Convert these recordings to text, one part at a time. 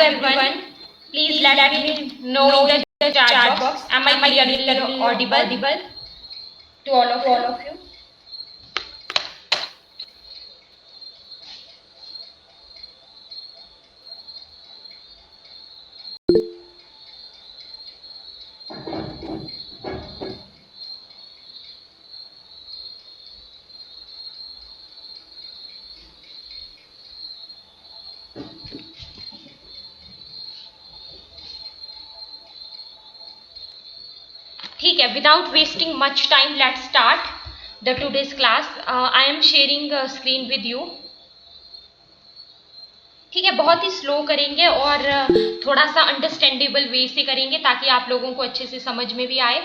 everyone. Please let me know in the chat box. Am I clearly audible to all of you? ठीक है, without wasting much time, let's start the today's class. I am sharing screen with you. ठीक है, बहुत ही slow करेंगे और थोड़ा सा understandable वे से करेंगे ताकि आप लोगों को अच्छे से समझ में भी आए.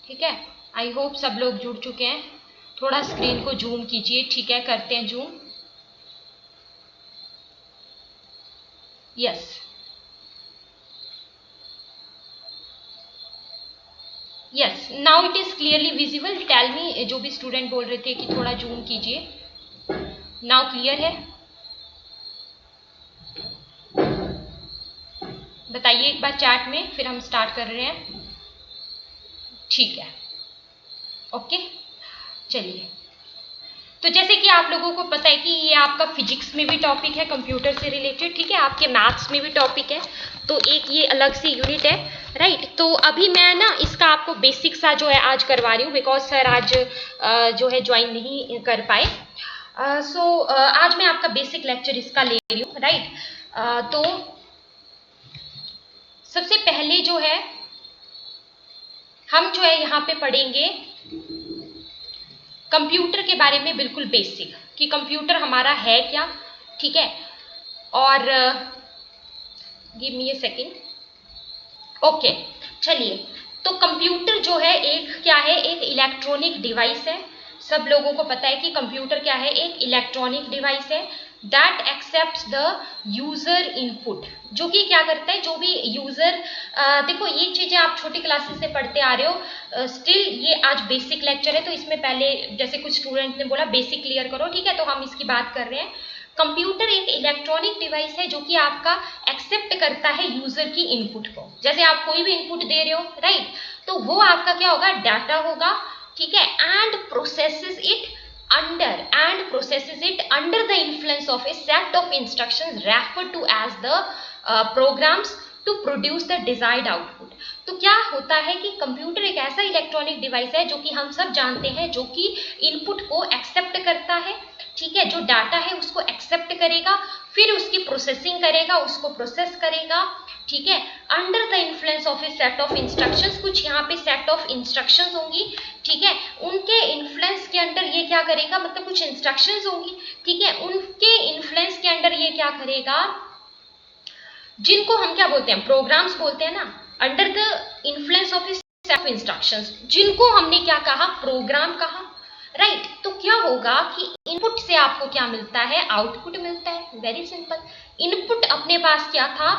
ठीक है, आई होप सब लोग जुड़ चुके हैं. थोड़ा स्क्रीन को जूम कीजिए. ठीक है, करते हैं zoom. Yes yes, now it is clearly visible. Tell me, जो भी स्टूडेंट बोल रहे थे कि थोड़ा जूम कीजिए. नाउ क्लियर है? बताइए एक बार चैट में, फिर हम स्टार्ट कर रहे हैं. ठीक है, ओके. चलिए, तो जैसे कि आप लोगों को पता है कि ये आपका फिजिक्स में भी टॉपिक है, कंप्यूटर से रिलेटेड. ठीक है, आपके मैथ्स में भी टॉपिक है, तो एक ये अलग सी यूनिट है, राइट. तो अभी मैं ना इसका आपको बेसिक सा जो है आज करवा रही हूँ, बिकॉज सर आज जो है ज्वाइन नहीं कर पाए. सो आज मैं आपका बेसिक लेक्चर इसका ले रही हूँ, राइट. तो सबसे पहले जो है हम जो है यहाँ पे पढ़ेंगे कंप्यूटर के बारे में, बिल्कुल बेसिक, कि कंप्यूटर हमारा है क्या. ठीक है, और गिव मी ए सेकेंड. ओके, चलिए. तो कंप्यूटर जो है एक क्या है, एक इलेक्ट्रॉनिक डिवाइस है. सब लोगों को पता है कि कंप्यूटर क्या है, एक इलेक्ट्रॉनिक डिवाइस है that accepts the user input. जो कि क्या करता है, जो भी यूजर, देखो ये चीजें आप छोटी क्लासेस से पढ़ते आ रहे हो. स्टिल ये आज बेसिक लेक्चर है, तो इसमें पहले जैसे कुछ स्टूडेंट ने बोला बेसिक क्लियर करो. ठीक है, तो हम इसकी बात कर रहे हैं. कंप्यूटर एक इलेक्ट्रॉनिक डिवाइस है जो कि आपका एक्सेप्ट करता है यूजर की इनपुट को. जैसे आप कोई भी इनपुट दे रहे हो, राइट, तो वो आपका क्या होगा, डाटा होगा. ठीक है, and processes it under the influence of a set of instructions referred to as the programs to produce the desired output. तो क्या होता है कि कंप्यूटर एक ऐसा इलेक्ट्रॉनिक डिवाइस है जो कि हम सब जानते हैं, जो कि इनपुट को एक्सेप्ट करता है. ठीक है, जो डाटा है उसको एक्सेप्ट करेगा, फिर उसकी प्रोसेसिंग करेगा, उसको प्रोसेस करेगा. ठीक है, under the influence of a set of instructions. कुछ यहाँ पे सेट ऑफ इंस्ट्रक्शंस होंगी. ठीक है, उनके इन्फ्लुएंस के अंडर ये क्या करेगा, मतलब कुछ इंस्ट्रक्शंस होंगी. ठीक है, उनके इन्फ्लुएंस के अंडर ये क्या करेगा, जिनको हम क्या बोलते हैं, प्रोग्राम्स बोलते हैं ना. Under the influence of a set of instructions, जिनको हमने क्या कहा, प्रोग्राम कहा, राइट. तो क्या होगा कि इनपुट से आपको क्या मिलता है, आउटपुट मिलता है. Very simple. इनपुट अपने पास क्या था,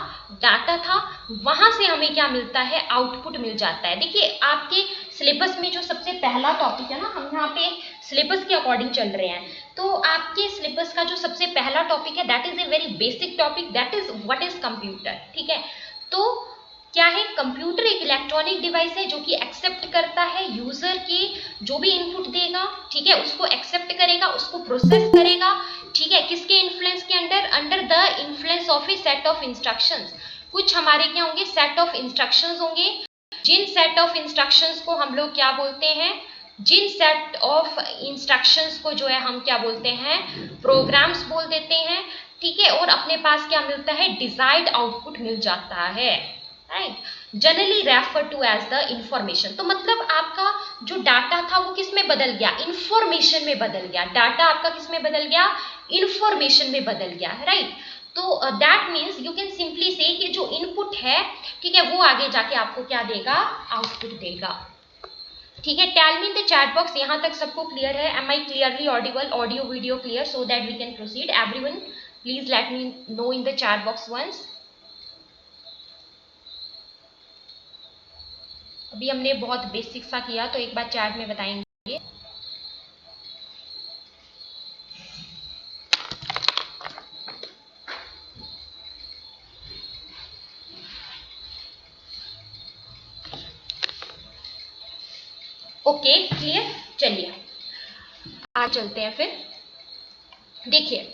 डाटा था, वहां से हमें क्या मिलता है, आउटपुट मिल जाता है. देखिए आपके सिलेबस में जो सबसे पहला टॉपिक है ना, हम यहाँ पे सिलेबस के अकॉर्डिंग चल रहे हैं, तो आपके सिलेबस का जो सबसे पहला टॉपिक है that is a very basic topic, that is what is computer. ठीक है, तो क्या है, कंप्यूटर एक इलेक्ट्रॉनिक डिवाइस है जो कि एक्सेप्ट करता है यूजर की जो भी इनपुट देगा. ठीक है, उसको एक्सेप्ट करेगा, उसको प्रोसेस करेगा. ठीक है, किसके इन्फ्लुएंस के under, under the influence of a set of instructions. कुछ हमारे क्या होंगे, सेट ऑफ इंस्ट्रक्शंस होंगे. जिन सेट ऑफ इंस्ट्रक्शंस को हम लोग क्या बोलते हैं, जिन सेट ऑफ इंस्ट्रक्शंस को जो है हम क्या बोलते हैं, प्रोग्राम्स बोल देते हैं. ठीक है, और अपने पास क्या मिलता है, डिजायर्ड आउटपुट मिल जाता है, right. Generally refer to as the information. तो मतलब आपका जो डाटा था वो किस में बदल गया, इंफॉर्मेशन में बदल गया. डाटा आपका किस में बदल गया, इंफॉर्मेशन में बदल गया, राइट. तो that means you can simply से कि जो इनपुट है, ठीक है, वो आगे जाके आपको क्या देगा, आउटपुट देगा. ठीक है, tell me in the chat box, यहाँ तक सबको क्लियर है. Am I clearly audible, audio video clear, so that we can proceed. Everyone please let me know in the chat box once. अभी हमने बहुत बेसिक सा किया, तो एक बार चैट में बताएंगे. Okay clear. चलिए आज चलते हैं फिर। देखिए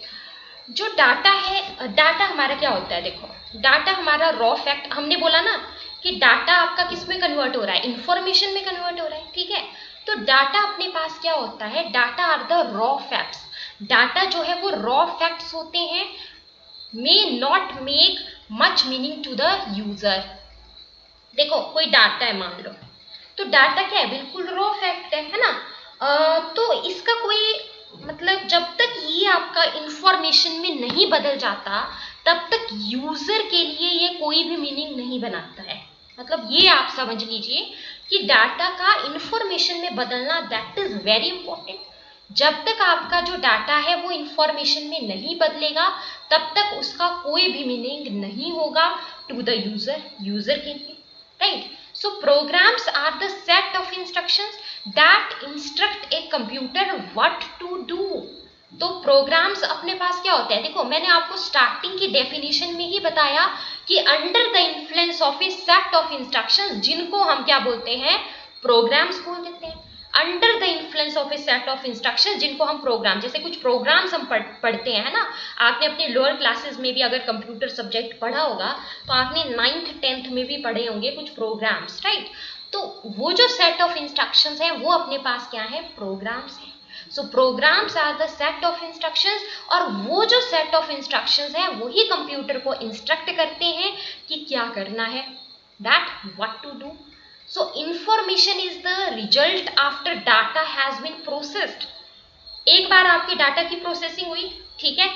जो डाटा है, डाटा हमारा क्या होता है, देखो डाटा हमारा रॉ फैक्ट, हमने बोला ना कि डाटा आपका किस में कन्वर्ट हो रहा है, इंफॉर्मेशन में कन्वर्ट हो रहा है, ठीक है। तो डाटा अपने पास क्या होता है, data are the raw facts. Data जो है वो रॉ फैक्ट्स होते हैं, may not make much meaning to the user. देखो कोई डाटा है मान लो, तो डाटा क्या है, बिल्कुल रॉ फैक्ट है ना। तो इसका कोई मतलब जब तक ये आपका इंफॉर्मेशन में नहीं बदल जाता तब तक यूजर के लिए ये कोई भी मीनिंग नहीं बनाता है। मतलब ये आप समझ लीजिए कि डाटा का इंफॉर्मेशन में बदलना दैट इज वेरी इंपॉर्टेंट। जब तक आपका जो डाटा है वो इंफॉर्मेशन में नहीं बदलेगा तब तक उसका कोई भी मीनिंग नहीं होगा टू द यूजर, यूजर के लिए, right. So programs are the set of instructions that instruct a computer what to do। तो प्रोग्राम्स अपने पास क्या होते हैं, देखो मैंने आपको स्टार्टिंग की डेफिनेशन में ही बताया कि under the influence of a set of instructions, जिनको हम क्या बोलते हैं, प्रोग्राम्स बोल देते हैं। Under the influence of a set of instructions, जिनको हम प्रोग्राम, जैसे कुछ प्रोग्राम्स हम पढ़ते हैं ना, आपने अपने लोअर क्लासेस में भी अगर कंप्यूटर सब्जेक्ट पढ़ा होगा तो आपने 9th 10th में भी पढ़े होंगे कुछ प्रोग्राम्स, राइट। तो वो जो सेट ऑफ इंस्ट्रक्शंस है वो अपने पास क्या है, प्रोग्राम्स है। So programs are the set of instructions, और वो जो सेट ऑफ इंस्ट्रक्शंस है वही कंप्यूटर को इंस्ट्रक्ट करते हैं कि क्या करना है, that what to do. So information is the result after data has been processed। एक बार आपके डाटा की प्रोसेसिंग हुई, ठीक है,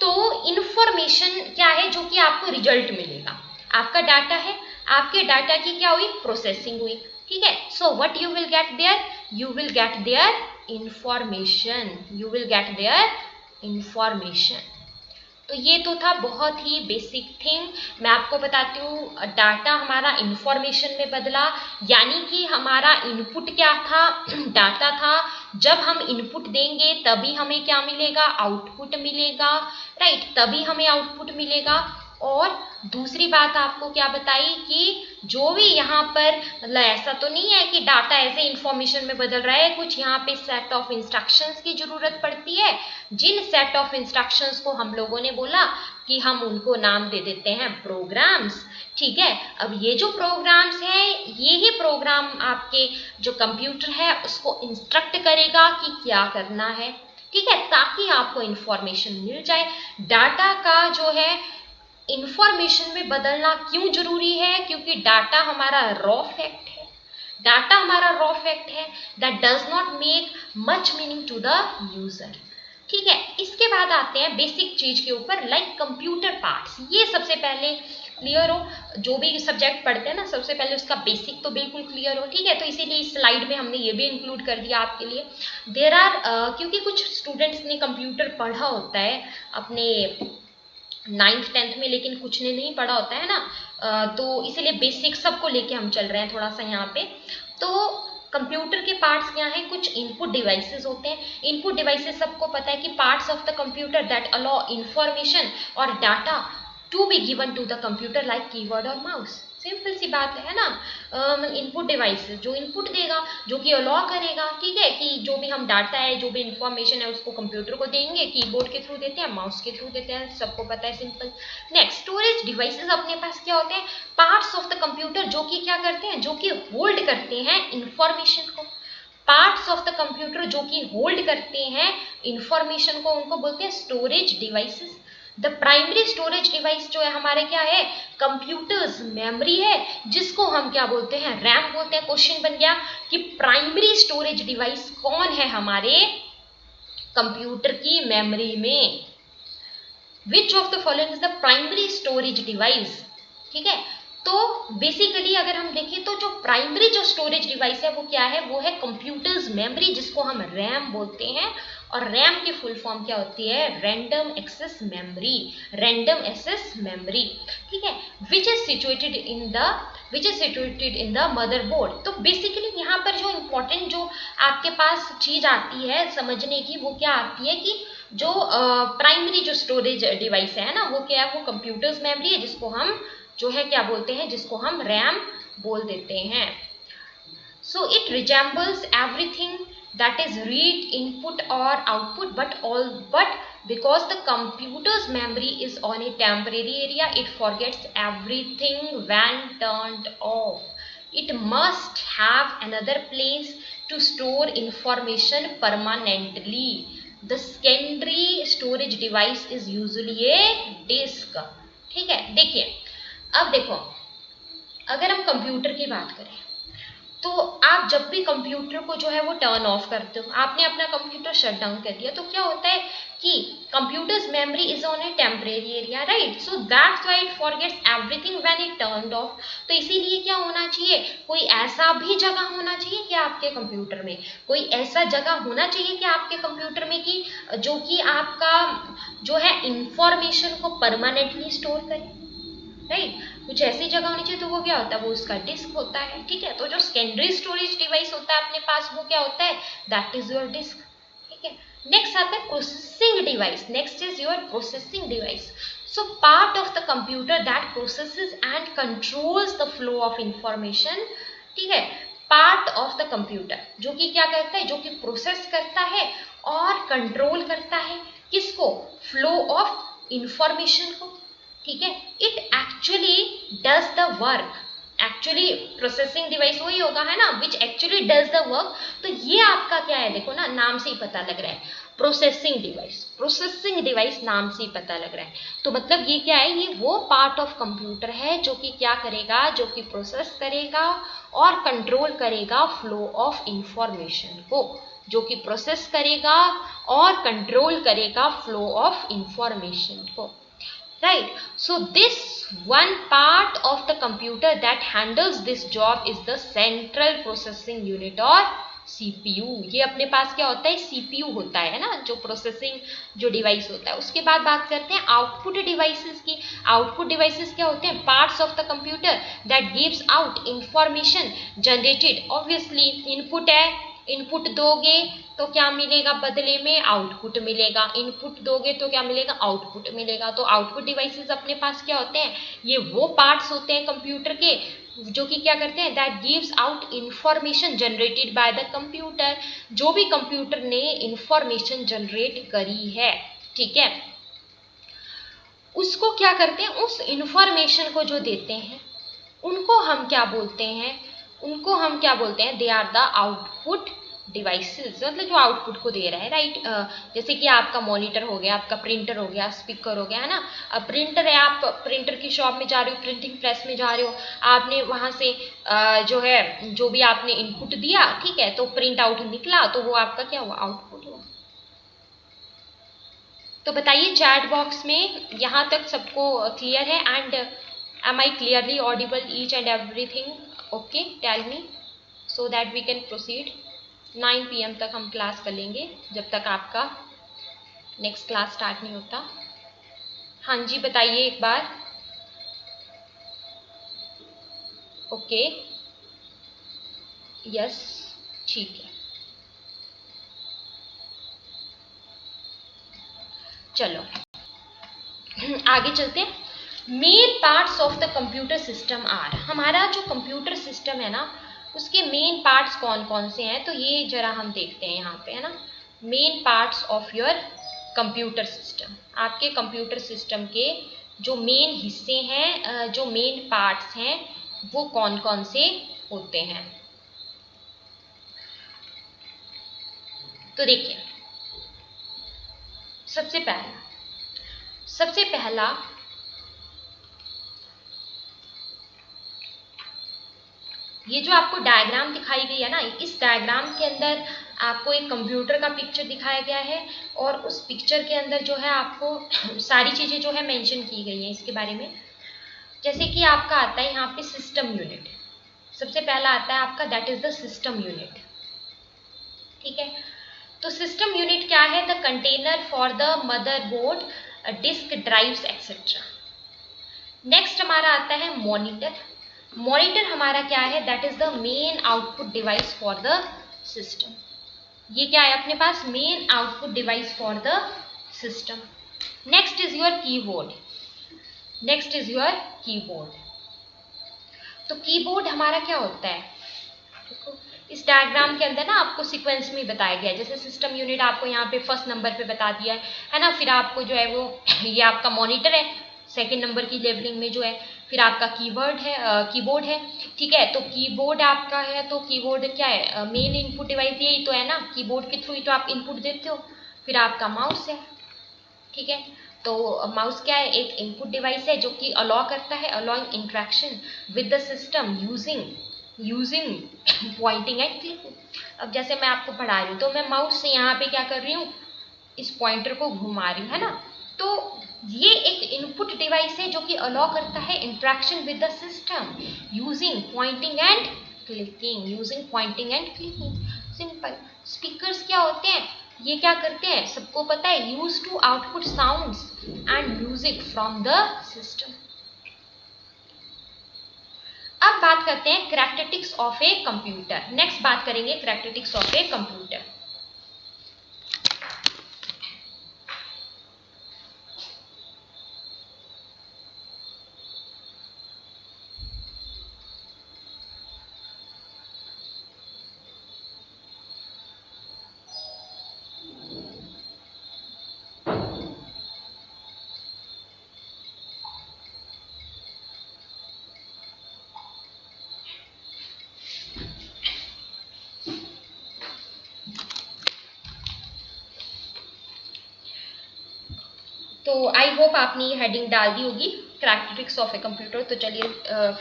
तो इंफॉर्मेशन क्या है जो कि आपको रिजल्ट मिलेगा। आपका डाटा है, आपके डाटा की क्या हुई, प्रोसेसिंग हुई, ठीक है। So what you will get there, you will get their information, you will get their information. तो ये तो था बहुत ही बेसिक थिंग। मैं आपको बताती हूँ, डाटा हमारा इंफॉर्मेशन में बदला, यानी कि हमारा इनपुट क्या था, डाटा था। जब हम इनपुट देंगे तभी हमें क्या मिलेगा, आउटपुट मिलेगा, राइट, तभी हमें आउटपुट मिलेगा। और दूसरी बात आपको क्या बताई कि जो भी यहाँ पर, मतलब ऐसा तो नहीं है कि डाटा ऐसे इंफॉर्मेशन में बदल रहा है, कुछ यहाँ पे सेट ऑफ इंस्ट्रक्शंस की जरूरत पड़ती है, जिन सेट ऑफ इंस्ट्रक्शंस को हम लोगों ने बोला कि हम उनको नाम दे देते हैं प्रोग्राम्स, ठीक है। अब ये जो प्रोग्राम्स हैं, ये ही प्रोग्राम आपके जो कंप्यूटर है उसको इंस्ट्रक्ट करेगा कि क्या करना है, ठीक है, ताकि आपको इंफॉर्मेशन मिल जाए। डाटा का जो है इंफॉर्मेशन में बदलना क्यों जरूरी है, क्योंकि डाटा हमारा रॉ फैक्ट है, डाटा हमारा रॉ फैक्ट है, that does not make much meaning to the user, ठीक है। इसके बाद आते हैं बेसिक चीज के ऊपर, लाइक कंप्यूटर पार्ट्स। ये सबसे पहले क्लियर हो, जो भी सब्जेक्ट पढ़ते हैं ना सबसे पहले उसका बेसिक तो बिल्कुल क्लियर हो, ठीक है। तो इसीलिए इस स्लाइड में हमने ये भी इंक्लूड कर दिया आपके लिए। देयर आर क्योंकि कुछ स्टूडेंट्स ने कंप्यूटर पढ़ा होता है अपने 9th 10th में, लेकिन कुछ ने नहीं पढ़ा होता है ना, तो इसीलिए बेसिक सबको लेके हम चल रहे हैं थोड़ा सा यहाँ पे। तो कंप्यूटर के पार्ट्स क्या हैं, कुछ इनपुट डिवाइसेस होते हैं। इनपुट डिवाइसेस सबको पता है कि parts of the computer that allow information और data to be given to the computer like keyword और माउस। सिंपल सी बात है ना, इनपुट डिवाइसेस जो इनपुट देगा, जो कि अलाउ करेगा, ठीक है, कि जो भी हम डाटा है, जो भी इंफॉर्मेशन है उसको कंप्यूटर को देंगे, कीबोर्ड के थ्रू देते हैं, माउस के थ्रू देते हैं, सबको पता है, सिंपल। नेक्स्ट, स्टोरेज डिवाइसेस अपने पास क्या होते हैं, पार्ट्स ऑफ द कंप्यूटर जो कि क्या करते हैं, जो कि होल्ड करते हैं इंफॉर्मेशन को। पार्ट्स ऑफ द कंप्यूटर जो कि होल्ड करते हैं इंफॉर्मेशन को, उनको बोलते हैं storage devices. The primary storage device जो है हमारे क्या है, कंप्यूटर्स मेमोरी है, जिसको हम क्या बोलते हैं, रैम बोलते हैं। क्वेश्चन बन गया कि प्राइमरी स्टोरेज डिवाइस कौन है हमारे कंप्यूटर की मेमोरी में, which of the following is the primary storage device, ठीक है। तो बेसिकली अगर हम देखें तो जो प्राइमरी जो स्टोरेज डिवाइस है वो क्या है, वो है कंप्यूटर्स मेमोरी, जिसको हम रैम बोलते हैं। और रैम की फुल फॉर्म क्या होती है, random access memory, random access memory, ठीक है, which is situated in the motherboard. तो बेसिकली यहाँ पर जो इम्पोर्टेंट जो आपके पास चीज आती है समझने की, वो क्या आती है कि जो प्राइमरी जो स्टोरेज डिवाइस है ना, वो क्या है, वो कंप्यूटर्स मेमोरी है, जिसको हम जो है क्या बोलते हैं, जिसको हम रैम बोल देते हैं। So it resembles everything that is read, input or output, but because the computer's memory is on a temporary area, it forgets everything when turned off. It must have another place to store information permanently. The secondary storage device is usually a disk. ठीक है, देखिए अब देखो, अगर हम computer की बात करें तो आप जब भी कंप्यूटर को जो है वो टर्न ऑफ करते हो, आपने अपना कंप्यूटर शट डाउन कर दिया, तो क्या होता है कि computers memory is on A temporary area, right? So that's why it forgets everything when it turned of. तो इसीलिए क्या होना चाहिए, कोई ऐसा भी जगह होना चाहिए कि आपके कंप्यूटर में, कोई ऐसा जगह होना चाहिए कि आपके कंप्यूटर में कि जो कि आपका जो है इंफॉर्मेशन को परमानेंटली स्टोर करे, राइट? कुछ ऐसी जगह होनी चाहिए. तो वो क्या होता है, वो उसका डिस्क होता है. ठीक है, तो जो सेकेंडरी स्टोरेज डिवाइस होता है अपने पास, वो क्या होता है, दैट इज योर डिस्क. ठीक है, नेक्स्ट आता है processing device. Next is your processing device. So part of the computer that processes and controls the flow of information. ठीक है, पार्ट ऑफ द कंप्यूटर जो कि क्या करता है, जो कि प्रोसेस करता है और कंट्रोल करता है किसको, फ्लो ऑफ इंफॉर्मेशन को. ठीक है, it actually does the work. Actually processing device वही होगा है ना, which actually does the work. तो ये आपका क्या है, देखो ना, नाम से ही पता लग रहा है, प्रोसेसिंग डिवाइस. प्रोसेसिंग डिवाइस नाम से ही पता लग रहा है. तो मतलब ये क्या है, ये वो पार्ट ऑफ कंप्यूटर है जो कि क्या करेगा, जो कि प्रोसेस करेगा और कंट्रोल करेगा फ्लो ऑफ इंफॉर्मेशन को, जो कि प्रोसेस करेगा और कंट्रोल करेगा फ्लो ऑफ इंफॉर्मेशन को. Right, so this one part of the computer that handles this job is the central processing unit or CPU. ये अपने पास क्या होता है, CPU होता है ना, जो प्रोसेसिंग जो डिवाइस होता है. उसके बाद बात करते हैं आउटपुट डिवाइसेस की. आउटपुट डिवाइसेस क्या होते हैं, parts of the computer that gives out information generated. Obviously input है, इनपुट दोगे तो क्या मिलेगा, बदले में आउटपुट मिलेगा. इनपुट दोगे तो क्या मिलेगा, आउटपुट मिलेगा. तो आउटपुट डिवाइसेस अपने पास क्या होते हैं, ये वो पार्ट्स होते हैं कंप्यूटर के जो कि क्या करते हैं, that gives out information generated by the computer. जो भी कंप्यूटर ने इंफॉर्मेशन जनरेट करी है, ठीक है, उसको क्या करते हैं, उस इंफॉर्मेशन को जो देते हैं उनको हम क्या बोलते हैं, उनको हम क्या बोलते हैं, they are the output devices. मतलब जो आउटपुट को दे रहा है, राइट? जैसे कि आपका मॉनिटर हो गया, आपका प्रिंटर हो गया, स्पीकर हो गया, है ना. अब प्रिंटर है, आप प्रिंटर की शॉप में जा रहे हो, प्रिंटिंग प्रेस में जा रहे हो, आपने वहां से जो है जो भी आपने इनपुट दिया, ठीक है, तो प्रिंट आउट निकला, तो वो आपका क्या हुआ, आउटपुट हुआ. तो बताइए चैट बॉक्स में यहाँ तक सबको क्लियर है? And am I clearly audible each and everything? Okay, tell me so that we can proceed. 9 PM तक हम क्लास कर लेंगे, जब तक आपका नेक्स्ट क्लास स्टार्ट नहीं होता. हाँ जी, बताइए एक बार. ओके, यस, ठीक है, चलो आगे चलते हैं. Main parts of the computer system are. हमारा जो कंप्यूटर सिस्टम है ना, उसके मेन पार्ट्स कौन कौन से हैं, तो ये जरा हम देखते हैं यहाँ पे, है ना. Main parts of your computer system, आपके कंप्यूटर सिस्टम के जो मेन हिस्से हैं, जो मेन पार्ट्स हैं, वो कौन कौन से होते हैं. तो देखिए, सबसे पहला ये जो आपको डायग्राम दिखाई गई है ना, इस डायग्राम के अंदर आपको एक कंप्यूटर का पिक्चर दिखाया गया है और उस पिक्चर के अंदर जो है आपको सारी चीज़ें जो है मेंशन की गई हैं इसके बारे में. जैसे कि आपका आता है यहाँ पे सिस्टम यूनिट. सबसे पहला आता है आपका, that is the system unit. ठीक है, तो सिस्टम यूनिट क्या है, the container for the motherboard, disk, drives etcetera. Next हमारा आता है मॉनिटर. मॉनिटर हमारा क्या है, that is the main output device for the system. ये क्या है अपने पास, main output device for the system. Next is your keyboard. Next is your keyboard. तो कीबोर्ड हमारा क्या होता है, देखो इस डायग्राम के अंदर ना आपको सीक्वेंस में बताया गया है, जैसे सिस्टम यूनिट आपको यहाँ पे फर्स्ट नंबर पे बता दिया है ना, फिर आपको जो है वो ये आपका मॉनिटर है सेकंड नंबर की लेवलिंग में जो है, फिर आपका कीबोर्ड है, ठीक है। तो कीबोर्ड आपका है, तो कीबोर्ड क्या है, मेन इनपुट डिवाइस यही तो है ना, कीबोर्ड के थ्रू ही तो आप इनपुट देते हो। फिर आपका माउस है, ठीक है। तो माउस क्या है, एक इनपुट डिवाइस है जो कि अलाउ करता है, allowing interaction with the system using pointing and clicking. अब जैसे मैं आपको पढ़ा रही हूँ तो मैं माउस से यहाँ पे क्या कर रही हूँ, इस पॉइंटर को घुमा रही हूँ, है ना। तो ये एक इनपुट डिवाइस है जो कि अलाउ करता है interaction with the system using pointing and clicking. Simple. Speakers क्या होते हैं, ये क्या करते हैं, सबको पता है, use to output sounds and music from the system. अब बात करते हैं characteristics of a computer. Next बात करेंगे कैरेक्टरिस्टिक्स ऑफ ए कंप्यूटर। तो आई होप आपने ये हेडिंग डाल दी होगी, कैरेक्टरिस्टिक्स ऑफ ए कंप्यूटर। तो चलिए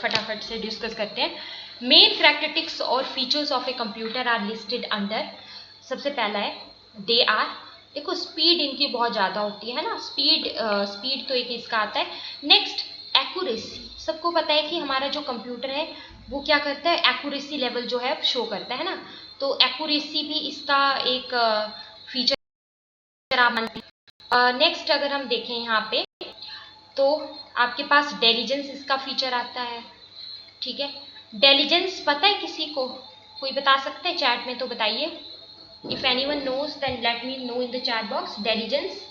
फटाफट से डिस्कस करते हैं। मेन कैरेक्टरिस्टिक्स और features of a computer are listed under. सबसे पहला है दे आर, देखो स्पीड इनकी बहुत ज़्यादा होती है ना, स्पीड तो एक इसका आता है। नेक्स्ट एक्यूरेसी, सबको पता है कि हमारा जो कंप्यूटर है वो क्या करता है, एक्यूरेसी लेवल जो है शो करता है ना, तो एक्यूरेसी भी इसका एक फीचर आप मानते हैं। नेक्स्ट अगर हम देखें यहाँ पे तो आपके पास डेलीजेंस इसका फीचर आता है, ठीक है। डेलीजेंस पता है किसी को, कोई बता सकता है चैट में, तो बताइए। If anyone knows then let me know in the chat box. Diligence,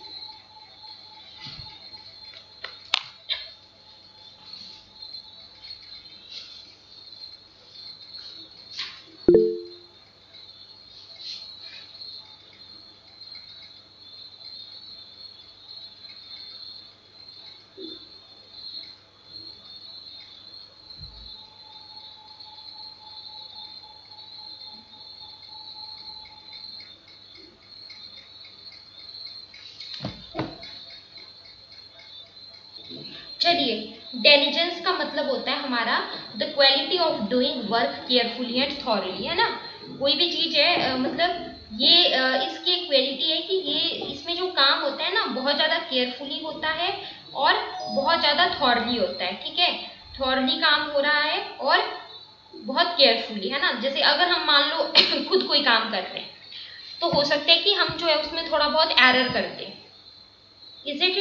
चलिए, डेलीजेंस का मतलब होता है हमारा the quality of doing work carefully and thoroughly, है ना। कोई भी चीज है मतलब ये इसकी एक क्वालिटी है कि ये इसमें जो काम होता है ना बहुत ज्यादा केयरफुली होता है और बहुत ज्यादा थॉरली होता है, ठीक है। थॉरली काम हो रहा है और बहुत केयरफुली, है ना। जैसे अगर हम मान लो खुद कोई काम कर रहे हैं तो हो सकता है कि हम जो है उसमें थोड़ा बहुत एरर करते हैं, इज इट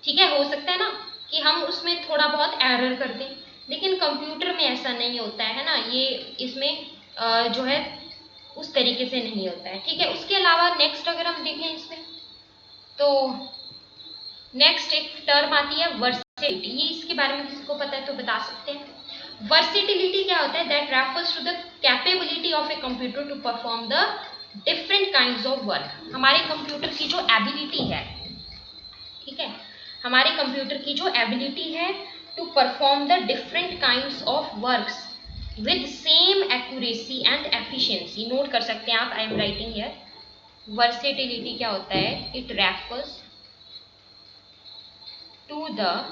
ठीक है, हो सकता है ना कि हम उसमें थोड़ा बहुत एरर कर दें, लेकिन कंप्यूटर में ऐसा नहीं होता है ना, ये इसमें जो है उस तरीके से नहीं होता है, ठीक है। उसके अलावा नेक्स्ट अगर हम देखें इसमें तो नेक्स्ट एक टर्म आती है वर्सेटिलिटी, ये इसके बारे में किसी को पता है तो बता सकते हैं। वर्सेटिलिटी क्या होता है, that refers to the capability of a computer to perform the different kinds of work. हमारे कंप्यूटर की जो एबिलिटी है, ठीक है, हमारे कंप्यूटर की जो एबिलिटी है to perform the different kinds of works with same accuracy and efficiency. Note कर सकते हैं आप, I am writing here. Versatility क्या होता है, it refers to the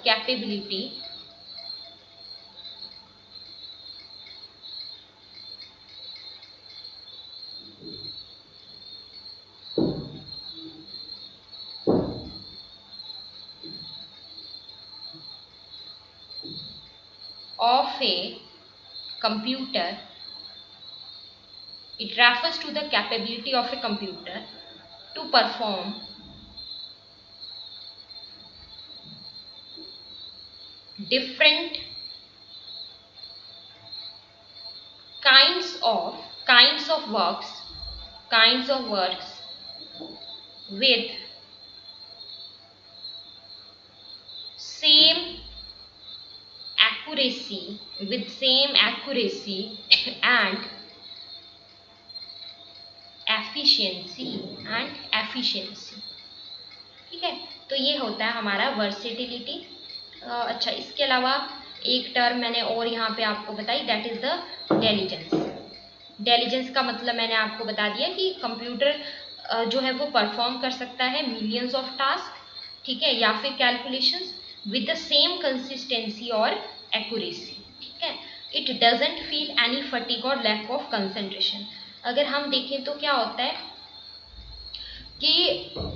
capability of a computer. It refers to the capability of a computer to perform different kinds of works with same accuracy and efficiency ठीक है, तो ये होता है हमारा वर्सेटिलिटी। अच्छा, इसके अलावा एक टर्म मैंने और यहाँ पे आपको बताई, that is the diligence. Diligence का मतलब मैंने आपको बता दिया कि कंप्यूटर जो है वो परफॉर्म कर सकता है मिलियंस ऑफ टास्क, ठीक है, या फिर calculations with the same consistency और एक्यूरेसी, ठीक है। It doesn't feel any fatigue और लैक ऑफ कंसंट्रेशन। अगर हम देखें तो क्या होता है कि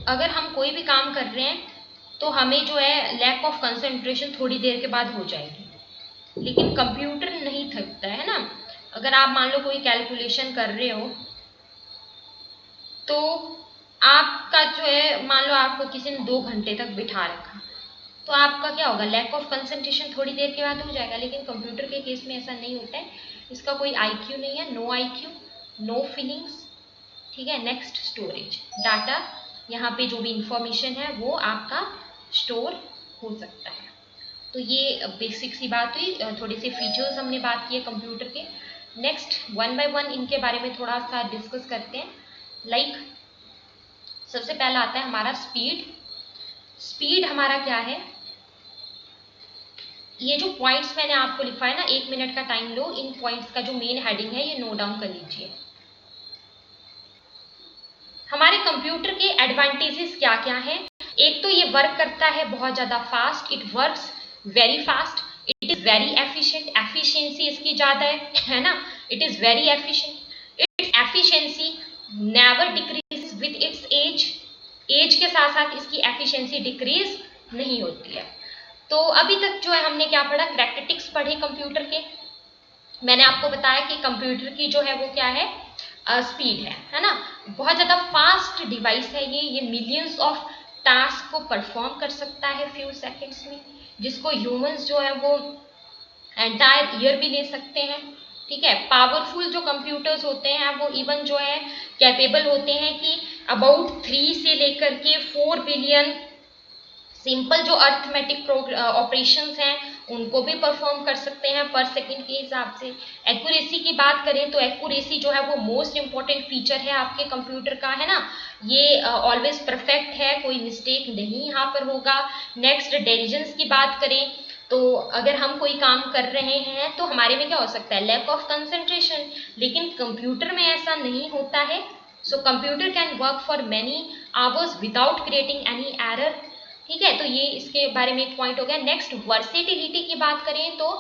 अगर हम कोई भी काम कर रहे हैं तो हमें जो है लैक ऑफ कंसंट्रेशन थोड़ी देर के बाद हो जाएगी, लेकिन कंप्यूटर नहीं थकता है ना। अगर आप मान लो कोई कैलकुलेशन कर रहे हो तो आपका जो है, मान लो आपको किसी ने 2 घंटे तक बिठा रखा, तो आपका क्या होगा, लैक ऑफ कंसंट्रेशन थोड़ी देर के बाद हो जाएगा। लेकिन कंप्यूटर के केस में ऐसा नहीं होता है, इसका कोई आईक्यू नहीं है, नो आईक्यू, नो फीलिंग्स, ठीक है। नेक्स्ट, स्टोरेज, डाटा, यहाँ पे जो भी इंफॉर्मेशन है वो आपका स्टोर हो सकता है। तो ये बेसिक सी बात हुई, थोड़े से फीचर्स हमने बात किए कंप्यूटर के। नेक्स्ट, वन बाय वन इनके बारे में थोड़ा सा डिस्कस करते हैं। लाइक सबसे पहला आता है हमारा स्पीड। स्पीड हमारा क्या है, ये जो पॉइंट्स मैंने आपको लिखा है ना, 1 मिनट का टाइम लो, इन पॉइंट्स का जो मेन हेडिंग है ये नोट डाउन कर लीजिए। हमारे कंप्यूटर के एडवांटेजेस क्या क्या हैं। एक तो ये वर्क करता है बहुत ज़्यादा fast, it works very fast, it is very efficient, efficiency इसकी ज़्यादा है ना, it is very efficient. Its efficiency never decrease with its age के साथ साथ इसकी एफिशिएंसी डिक्रीज नहीं होती है। तो अभी तक जो है हमने क्या पढ़ा, करैक्टरिस्टिक्स पढ़े कंप्यूटर के। मैंने आपको बताया कि कंप्यूटर की जो है वो क्या है, स्पीड है ना, बहुत ज़्यादा फास्ट डिवाइस है ये मिलियंस ऑफ टास्क को परफॉर्म कर सकता है फ्यू सेकंड्स में, जिसको ह्यूमंस जो है वो एंटायर ईयर भी ले सकते हैं, ठीक है। पावरफुल जो कंप्यूटर्स होते हैं वो इवन जो है कैपेबल होते हैं कि अबाउट 3 से लेकर के 4 बिलियन सिंपल जो अर्थमेटिक ऑपरेशंस हैं उनको भी परफॉर्म कर सकते हैं पर सेकंड के हिसाब से। एक्यूरेसी की बात करें तो एक्यूरेसी जो है वो मोस्ट इंपॉर्टेंट फीचर है आपके कंप्यूटर का, है ना, ये ऑलवेज परफेक्ट है, कोई मिस्टेक नहीं यहाँ पर होगा। नेक्स्ट, डेलीजेंस की बात करें तो अगर हम कोई काम कर रहे हैं तो हमारे में क्या हो सकता है, लैक ऑफ कंसंट्रेशन, लेकिन कंप्यूटर में ऐसा नहीं होता है। So computer can work for many hours without creating any error, ठीक है। तो ये इसके बारे में एक पॉइंट हो गया। नेक्स्ट, वर्सेटिलिटी की बात करें तो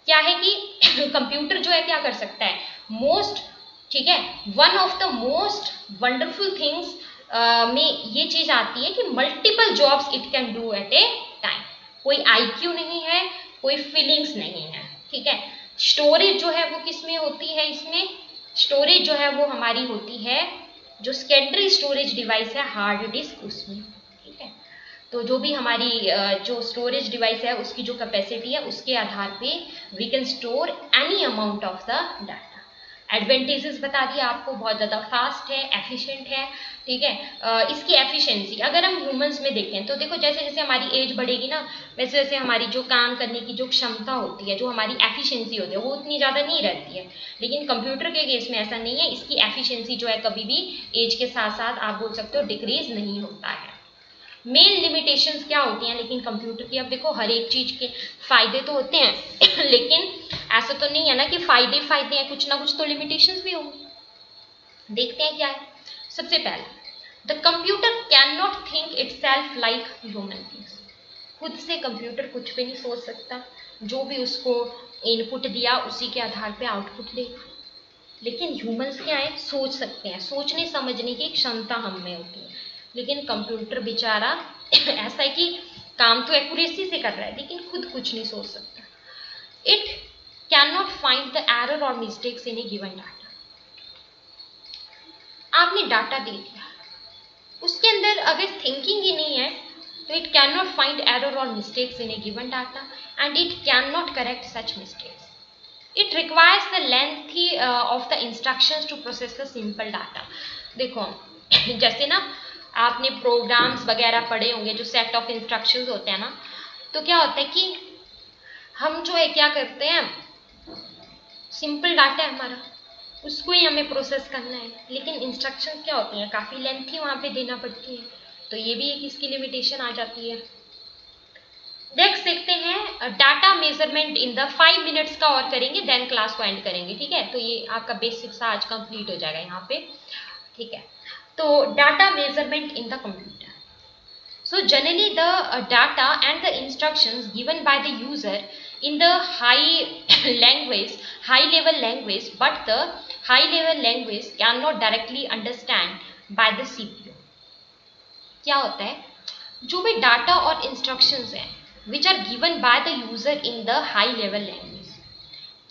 क्या है कि कंप्यूटर जो है क्या कर सकता है, मोस्ट, ठीक है, one of the most wonderful things में ये चीज आती है कि multiple jobs it can do at A time. कोई आईक्यू नहीं है, कोई फीलिंग्स नहीं है, ठीक है। स्टोरेज जो है वो किस में होती है, इसमें स्टोरेज जो है वो हमारी होती है जो सेकेंडरी स्टोरेज डिवाइस है हार्ड डिस्क, उसमें, ठीक है। तो जो भी हमारी जो स्टोरेज डिवाइस है उसकी जो कैपेसिटी है उसके आधार पे we can store any amount of the data. Advantages बता दिया आपको, बहुत ज़्यादा फास्ट है, एफिशिएंट है, ठीक है। इसकी एफिशिएंसी अगर हम ह्यूमंस में देखें तो देखो जैसे जैसे हमारी एज बढ़ेगी ना वैसे वैसे हमारी जो काम करने की जो क्षमता होती है, जो हमारी एफिशिएंसी होती है वो उतनी ज़्यादा नहीं रहती है। लेकिन कंप्यूटर के केस में ऐसा नहीं है, इसकी एफिशिएंसी जो है कभी भी एज के साथ साथ आप बोल सकते हो डिक्रीज नहीं होता है। मेन लिमिटेशंस क्या होती हैं लेकिन कंप्यूटर की, अब देखो हर एक चीज के फायदे तो होते हैं लेकिन ऐसा तो नहीं है ना कि फायदे फायदे हैं, कुछ ना कुछ तो लिमिटेशंस भी होंगी। देखते हैं क्या है। सबसे पहला, the computer can not think itself like human beings. खुद से कंप्यूटर कुछ भी नहीं सोच सकता, जो भी उसको इनपुट दिया उसी के आधार पे आउटपुट देगा। लेकिन ह्यूमंस क्या है, सोच सकते हैं, सोचने समझने की क्षमता हम में होती है। लेकिन कंप्यूटर बेचारा ऐसा है कि काम तो एक्यूरेसी से कर रहा है लेकिन खुद कुछ नहीं सोच सकता। It can not find the error और mistakes in a given data. आपने डाटा दे दिया, उसके अंदर अगर थिंकिंग ही नहीं है तो it can not find error और mistakes in a given data and it can not correct such mistakes. It requires the lengthy of the instructions to process the simple data. देखो जैसे ना आपने प्रोग्राम्स वगैरह पढ़े होंगे, जो सेट ऑफ इंस्ट्रक्शंस होते हैं ना, तो क्या होता है कि हम जो है क्या करते हैं, सिंपल डाटा है हमारा, उसको ही हमें प्रोसेस करना है, लेकिन इंस्ट्रक्शन क्या होती हैं काफ़ी लेंथी वहाँ पे देना पड़ती है, तो ये भी एक इसकी लिमिटेशन आ जाती है। नेक्स्ट देखते हैं data measurement in the 5 minutes का और करेंगे, देन क्लास को एंड करेंगे, ठीक है। तो ये आपका बेसिक सा आज कंप्लीट हो जाएगा यहाँ पे, ठीक है। तो data measurement in the computer, so generally the data and the instructions given by the user in the high level language, but the high level language cannot directly understand by the CPU। क्या होता है, जो भी data और instructions हैं which are given by the user in the high level language,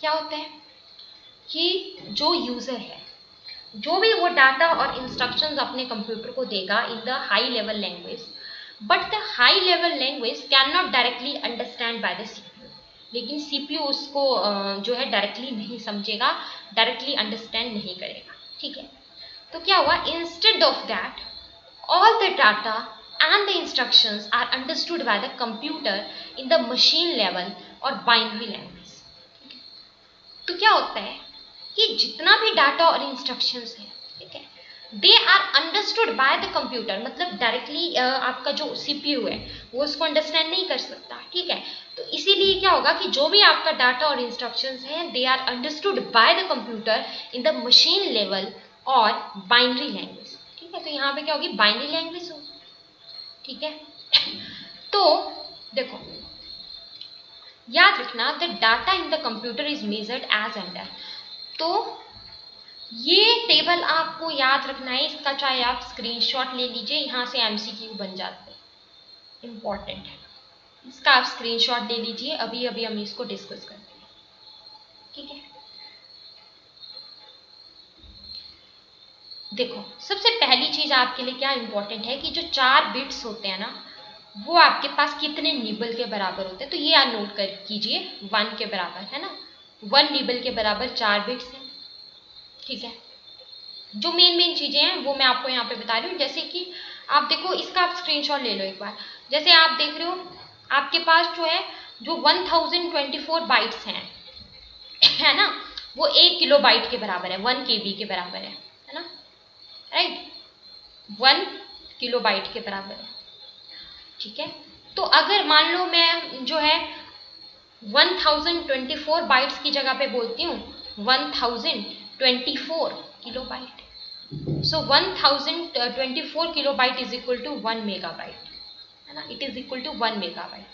क्या होता है कि जो यूजर है, जो भी वो डाटा और इंस्ट्रक्शंस अपने कंप्यूटर को देगा इन the high level language, but the high level language can not directly understand by the CPU, लेकिन सीपीयू उसको जो है डायरेक्टली नहीं समझेगा, डायरेक्टली अंडरस्टैंड नहीं करेगा, ठीक है। तो क्या हुआ, instead of that all the data and the instructions are understood by the computer in the machine level और binary language। तो क्या होता है कि जितना भी डाटा और इंस्ट्रक्शंस है, ठीक है, they are understood by the computer, मतलब डायरेक्टली आपका जो सीपीयू है वो उसको अंडरस्टैंड नहीं कर सकता, ठीक है। तो इसीलिए क्या होगा कि जो भी आपका डाटा और इंस्ट्रक्शंस हैं they are understood by the computer in the machine level और बाइनरी लैंग्वेज, ठीक है। तो यहाँ पे क्या होगी, बाइनरी लैंग्वेज होगी, ठीक है। तो देखो याद रखना, the data in the computer is measured as under, तो ये टेबल आपको याद रखना है, इसका चाहे आप स्क्रीनशॉट ले लीजिए, यहाँ से एमसीक्यू बन जाते हैं, इंपॉर्टेंट है, इसका आप स्क्रीनशॉट ले लीजिए, अभी अभी हम इसको डिस्कस करते हैं, ठीक है। देखो सबसे पहली चीज आपके लिए क्या इंपॉर्टेंट है कि जो 4 बिट्स होते हैं ना, वो आपके पास कितने निबल के बराबर होते हैं, तो ये आप नोट कर कीजिए, 1 के बराबर है ना, 1 निबल के बराबर 4 बिट्स हैं, ठीक है। जो मेन चीजें हैं वो मैं आपको यहाँ पे बता रही हूँ, जैसे कि आप देखो, इसका आप स्क्रीनशॉट ले लो एक बार, जैसे आप देख रहे हो आपके पास जो है जो 1024 बाइट्स हैं, है ना, वो 1 किलो बाइट के बराबर है, 1 KB के बराबर है ना, राइट, 1 किलो बाइट के बराबर है, ठीक है। तो अगर मान लो मैं जो है 1024 बाइट्स की जगह पे बोलती हूँ 1024 kilo byte, so 1024 kilo byte is equal to 1 megabyte, है ना, it is equal to 1 megabyte,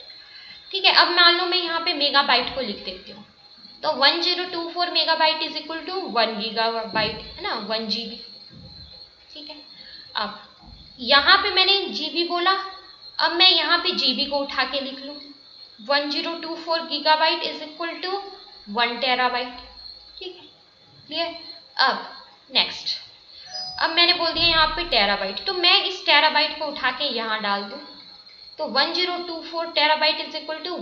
ठीक है। अब मान लो मैं यहाँ पे मेगाबाइट को लिख देती हूँ, तो 1024 megabyte is equal to 1 gigabyte, है ना, 1 GB, ठीक है। अब यहाँ पे मैंने GB बोला, अब मैं यहाँ पे GB को उठा के लिख लूँ, 1024 gigabyte is equal to 1 terabyte, ठीक है, क्लियर। अब नेक्स्ट, अब मैंने बोल दिया यहाँ पे टेराबाइट, तो मैं इस टेराबाइट को उठा के यहाँ डाल दूँ, तो 1024 terabyte is equal to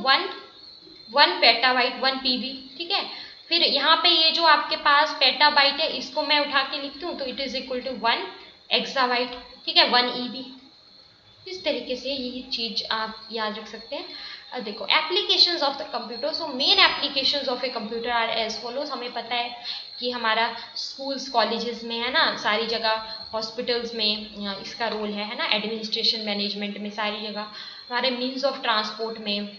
1 petabyte, 1 PB, ठीक है। फिर यहाँ पे ये जो आपके पास पेटाबाइट है इसको मैं उठा के लिख दूँ, तो it is equal to 1 exabyte, ठीक है, 1 EB। इस तरीके से ये चीज आप याद रख सकते हैं। अब देखो applications of the computer, so main applications of a computer are as follows. हमें पता है कि हमारा स्कूल्स कॉलेजेस में, है ना, सारी जगह, हॉस्पिटल्स में इसका रोल है ना, एडमिनिस्ट्रेशन मैनेजमेंट में, सारी जगह, हमारे मीन्स ऑफ ट्रांसपोर्ट में,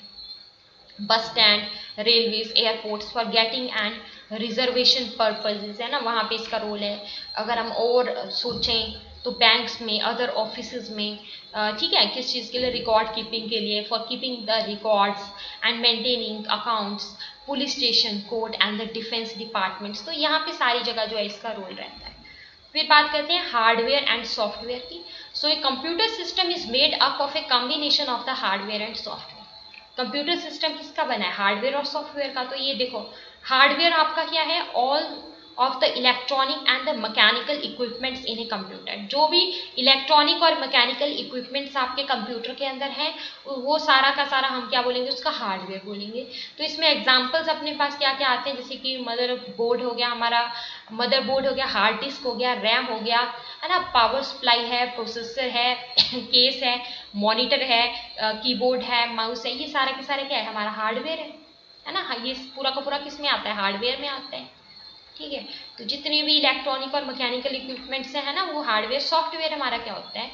bus stand, railways, airports, for getting and reservation purposes, है ना, वहाँ पे इसका रोल है। अगर हम और सोचें तो बैंक्स में, अदर ऑफिसेज में, ठीक है, किस चीज़ के लिए, रिकॉर्ड कीपिंग के लिए, for keeping the records and maintaining accounts, police station, court and the defence departments, तो यहाँ पे सारी जगह जो है इसका रोल रहता है। फिर बात करते हैं हार्डवेयर एंड सॉफ्टवेयर की। So a computer system is made up of a combination of the hardware and software. Computer system किसका बना है, हार्डवेयर और सॉफ्टवेयर का। तो ये देखो हार्डवेयर आपका क्या है, all of the electronic and the mechanical equipments in a computer. जो भी इलेक्ट्रॉनिक और मैकेनिकल इक्विपमेंट्स आपके कंप्यूटर के अंदर हैं वो सारा का सारा हम क्या बोलेंगे, उसका हार्डवेयर बोलेंगे। तो इसमें एग्जांपल्स अपने पास क्या क्या आते हैं, जैसे कि मदर बोर्ड हो गया, हमारा मदर बोर्ड हो गया, हार्ड डिस्क हो गया, रैम हो गया, है ना, पावर सप्लाई है, प्रोसेसर है, केस है, मॉनिटर है, कीबोर्ड है, माउस है, ये सारा के सारे क्या है, हमारा हार्डवेयर है ना। हाँ, ये पूरा का पूरा किस में आता है, हार्डवेयर में आता है। ठीक है, तो जितने भी इलेक्ट्रॉनिक और मैकेनिकल इक्विपमेंट्स है ना, वो हार्डवेयर। सॉफ्टवेयर हमारा क्या होता है,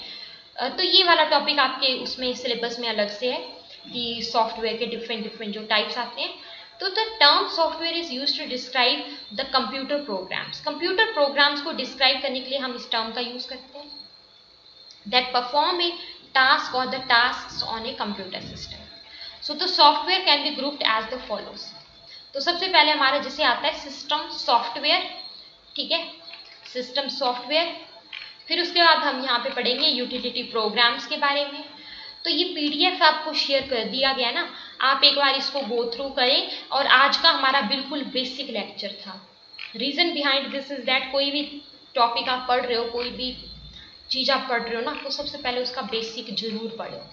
तो ये वाला टॉपिक आपके उसमें सिलेबस में अलग से है कि सॉफ्टवेयर के डिफरेंट डिफरेंट जो टाइप्स आते हैं। तो the term software is use to describe the computer programs. Computer programs को डिस्क्राइब करने के लिए हम इस टर्म का यूज करते हैं, दैट परफॉर्म ए टास्क और the task on a computer system. So the software can be grouped as the follows. तो सबसे पहले हमारा जैसे आता है सिस्टम सॉफ्टवेयर, ठीक है, सिस्टम सॉफ्टवेयर। फिर उसके बाद हम यहाँ पे पढ़ेंगे यूटिलिटी प्रोग्राम्स के बारे में। तो ये पीडीएफ आपको शेयर कर दिया गया ना, आप एक बार इसको गो थ्रू करें। और आज का हमारा बिल्कुल बेसिक लेक्चर था। Reason behind this is that कोई भी टॉपिक आप पढ़ रहे हो, कोई भी चीज़ आप पढ़ रहे हो ना, तो सबसे पहले उसका बेसिक जरूर पढ़ो।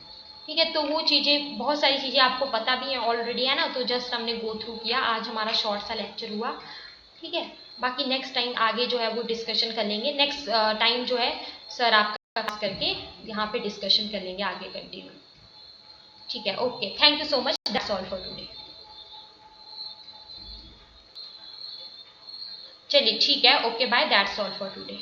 ठीक है, तो वो चीज़ें, बहुत सारी चीज़ें आपको पता भी है ऑलरेडी, है ना, तो जस्ट हमने गो थ्रू किया। आज हमारा शॉर्ट सा लेक्चर हुआ, ठीक है। बाकी नेक्स्ट टाइम आगे जो है वो डिस्कशन कर लेंगे। नेक्स्ट टाइम जो है सर आपका पास करके यहाँ पे डिस्कशन कर लेंगे आगे कंटिन्यू। ठीक है, okay, thank you so much, that's all for today. चलिए ठीक है, okay bye, that's all for today.